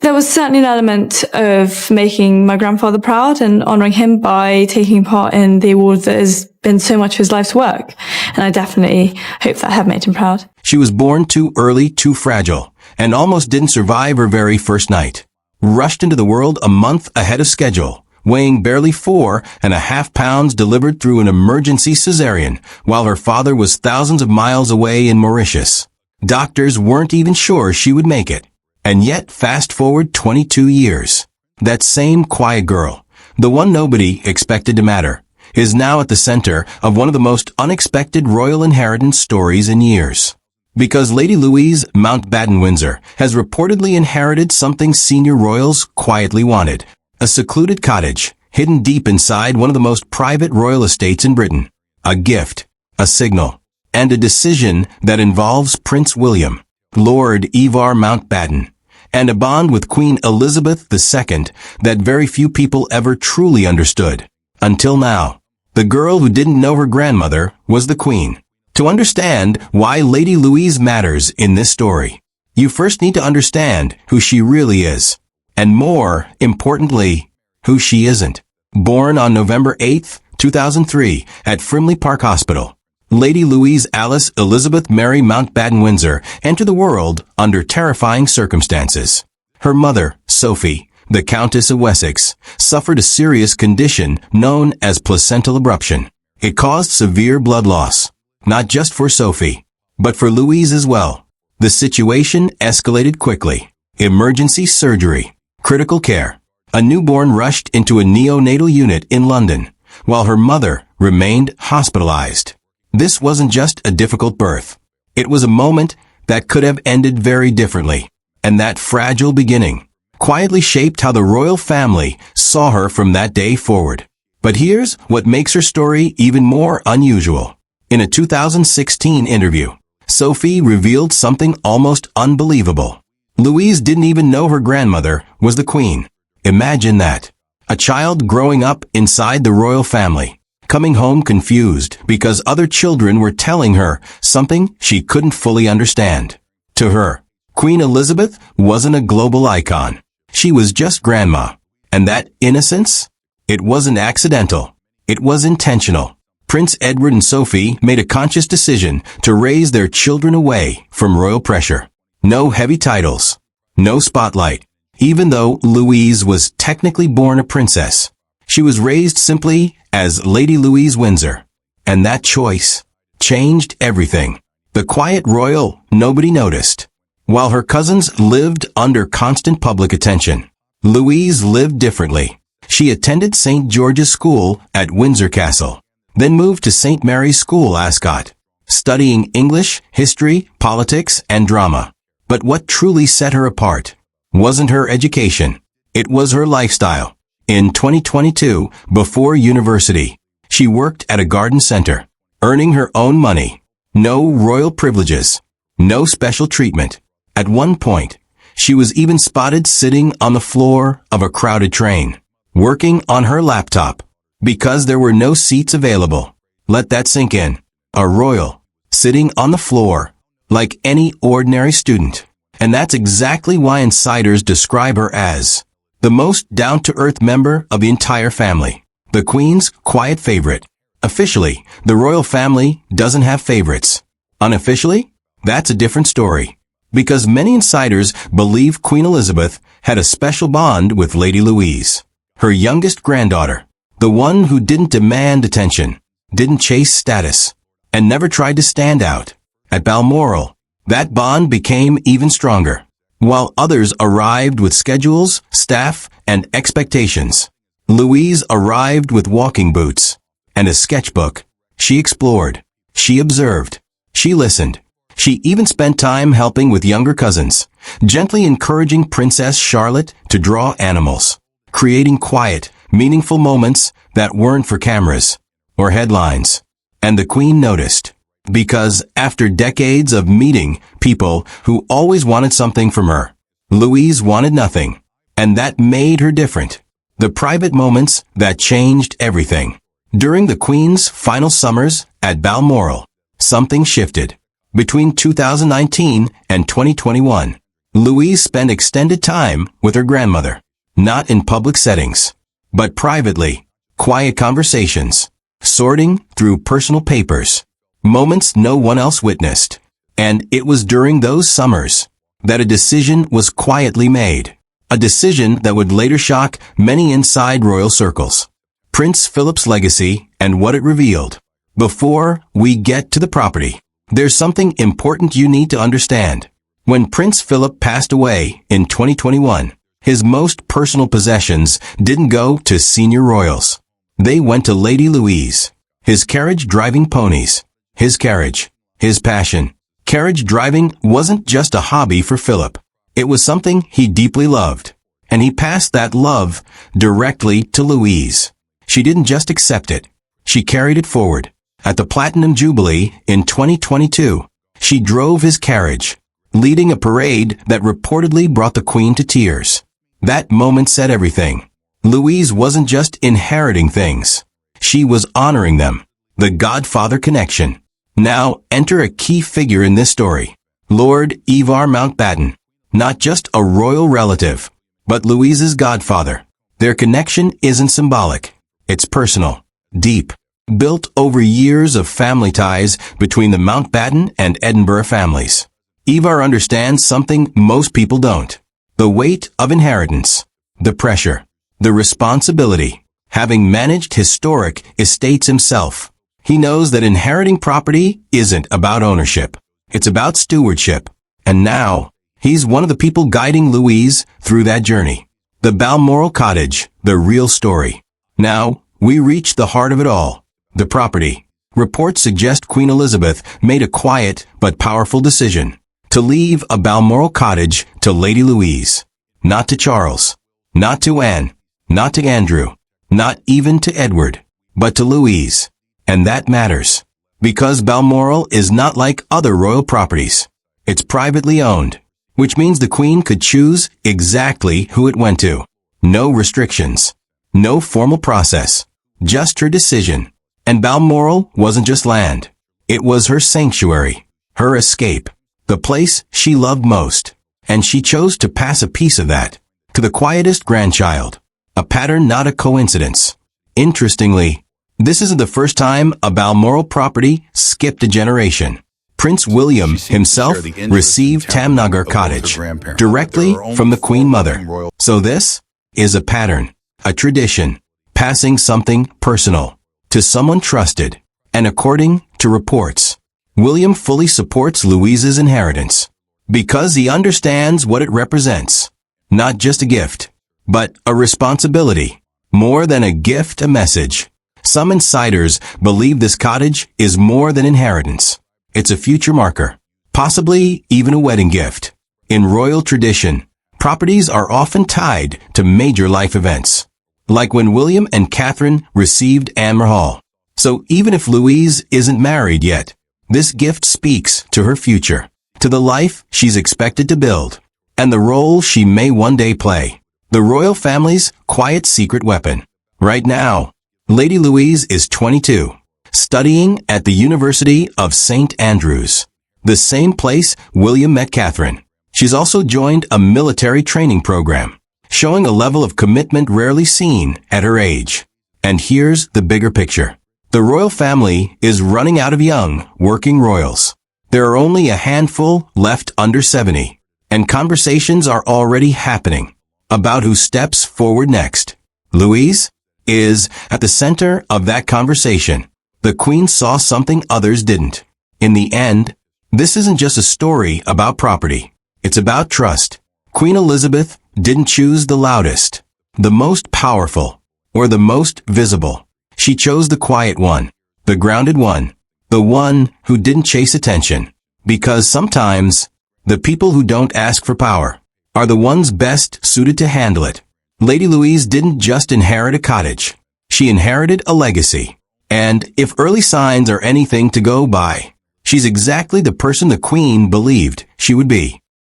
There was certainly an element of making my grandfather proud and honouring him by taking part in the award that has been so much of his life's work. And I definitely hope that I have made him proud. She was born too early, too fragile, and almost didn't survive her very first night. Rushed into the world a month ahead of schedule, weighing barely 4.5 pounds, delivered through an emergency cesarean, while her father was thousands of miles away in Mauritius. Doctors weren't even sure she would make it. And yet, fast forward 22 years. That same quiet girl, the one nobody expected to matter, is now at the center of one of the most unexpected royal inheritance stories in years. Because Lady Louise Mountbatten Windsor has reportedly inherited something senior royals quietly wanted. A secluded cottage, hidden deep inside one of the most private royal estates in Britain. A gift, a signal, and a decision that involves Prince William, Lord Ivar Mountbatten, and a bond with Queen Elizabeth II that very few people ever truly understood. Until now, the girl who didn't know her grandmother was the Queen. To understand why Lady Louise matters in this story, you first need to understand who she really is, and more importantly, who she isn't. Born on November 8, 2003, at Frimley Park Hospital, Lady Louise Alice Elizabeth Mary Mountbatten Windsor entered the world under terrifying circumstances. Her mother, Sophie, the Countess of Wessex, suffered a serious condition known as placental abruption. It caused severe blood loss, not just for Sophie, but for Louise as well. The situation escalated quickly. Emergency surgery, critical care. A newborn rushed into a neonatal unit in London, while her mother remained hospitalized. This wasn't just a difficult birth. It was a moment that could have ended very differently. And that fragile beginning quietly shaped how the royal family saw her from that day forward. But here's what makes her story even more unusual. In a 2016 interview, Sophie revealed something almost unbelievable. Louise didn't even know her grandmother was the Queen. Imagine that. A child growing up inside the royal family, coming home confused because other children were telling her something she couldn't fully understand. To her, Queen Elizabeth wasn't a global icon. She was just grandma. And that innocence? It wasn't accidental. It was intentional. Prince Edward and Sophie made a conscious decision to raise their children away from royal pressure. No heavy titles. No spotlight. Even though Louise was technically born a princess, she was raised simply as Lady Louise Windsor. And that choice changed everything. The quiet royal nobody noticed. While her cousins lived under constant public attention, Louise lived differently. She attended St. George's School at Windsor Castle, then moved to St. Mary's School, Ascot, studying English, history, politics, and drama. But what truly set her apart wasn't her education. It was her lifestyle. In 2022, before university, she worked at a garden center, earning her own money. No royal privileges. No special treatment. At one point, she was even spotted sitting on the floor of a crowded train, working on her laptop, because there were no seats available. Let that sink in. A royal, sitting on the floor, like any ordinary student. And that's exactly why insiders describe her as the most down-to-earth member of the entire family. The Queen's quiet favorite. Officially, the royal family doesn't have favorites. Unofficially, that's a different story. Because many insiders believe Queen Elizabeth had a special bond with Lady Louise, her youngest granddaughter, the one who didn't demand attention, didn't chase status, and never tried to stand out. At Balmoral, that bond became even stronger. While others arrived with schedules, staff, and expectations, Louise arrived with walking boots and a sketchbook. She explored. She observed. She listened. She even spent time helping with younger cousins, gently encouraging Princess Charlotte to draw animals, creating quiet, meaningful moments that weren't for cameras or headlines. And the Queen noticed. Because after decades of meeting people who always wanted something from her, Louise wanted nothing. And that made her different. The private moments that changed everything. During the Queen's final summers at Balmoral, something shifted. Between 2019 and 2021, Louise spent extended time with her grandmother, not in public settings, but privately, quiet conversations, sorting through personal papers, moments no one else witnessed. And it was during those summers that a decision was quietly made, a decision that would later shock many inside royal circles. Prince Philip's legacy and what it revealed. Before we get to the property, there's something important you need to understand. When Prince Philip passed away in 2021, his most personal possessions didn't go to senior royals. They went to Lady Louise. His carriage-driving ponies. His carriage. His passion. Carriage driving wasn't just a hobby for Philip. It was something he deeply loved. And he passed that love directly to Louise. She didn't just accept it. She carried it forward. At the Platinum Jubilee in 2022, she drove his carriage, leading a parade that reportedly brought the Queen to tears. That moment said everything. Louise wasn't just inheriting things. She was honoring them. The Godfather connection. Now, enter a key figure in this story. Lord Ivar Mountbatten. Not just a royal relative, but Louise's godfather. Their connection isn't symbolic. It's personal, deep, built over years of family ties between the Mountbatten and Edinburgh families. Ivar understands something most people don't. The weight of inheritance, the pressure, the responsibility. Having managed historic estates himself, he knows that inheriting property isn't about ownership. It's about stewardship. And now, he's one of the people guiding Louise through that journey. The Balmoral cottage, the real story. Now, we reach the heart of it all. The property. Reports suggest Queen Elizabeth made a quiet but powerful decision to leave a Balmoral cottage to Lady Louise. Not to Charles. Not to Anne. Not to Andrew. Not even to Edward. But to Louise. And that matters. Because Balmoral is not like other royal properties. It's privately owned. Which means the Queen could choose exactly who it went to. No restrictions. No formal process. Just her decision. And Balmoral wasn't just land. It was her sanctuary. Her escape. The place she loved most. And she chose to pass a piece of that to the quietest grandchild. A pattern, not a coincidence. Interestingly, this isn't the first time a Balmoral property skipped a generation. Prince William himself received Tamnagar Cottage directly from the Queen Mother. So this is a pattern, a tradition, passing something personal to someone trusted. And according to reports, William fully supports Louise's inheritance because he understands what it represents. Not just a gift, but a responsibility. More than a gift, a message. Some insiders believe this cottage is more than inheritance. It's a future marker, possibly even a wedding gift. In royal tradition, properties are often tied to major life events, like when William and Catherine received Amber Hall. So even if Louise isn't married yet, this gift speaks to her future, to the life she's expected to build, and the role she may one day play. The royal family's quiet secret weapon. Right now, Lady Louise is 22, studying at the University of St. Andrews, the same place William met Catherine. She's also joined a military training program, showing a level of commitment rarely seen at her age. And here's the bigger picture. The royal family is running out of young, working royals. There are only a handful left under 70, and conversations are already happening about who steps forward next. Louise is at the center of that conversation. The Queen saw something others didn't. In the end, this isn't just a story about property. It's about trust. Queen Elizabeth didn't choose the loudest, the most powerful, or the most visible. She chose the quiet one, the grounded one, the one who didn't chase attention. Because sometimes, the people who don't ask for power are the ones best suited to handle it. Lady Louise didn't just inherit a cottage. She inherited a legacy. And if early signs are anything to go by, she's exactly the person the Queen believed she would be.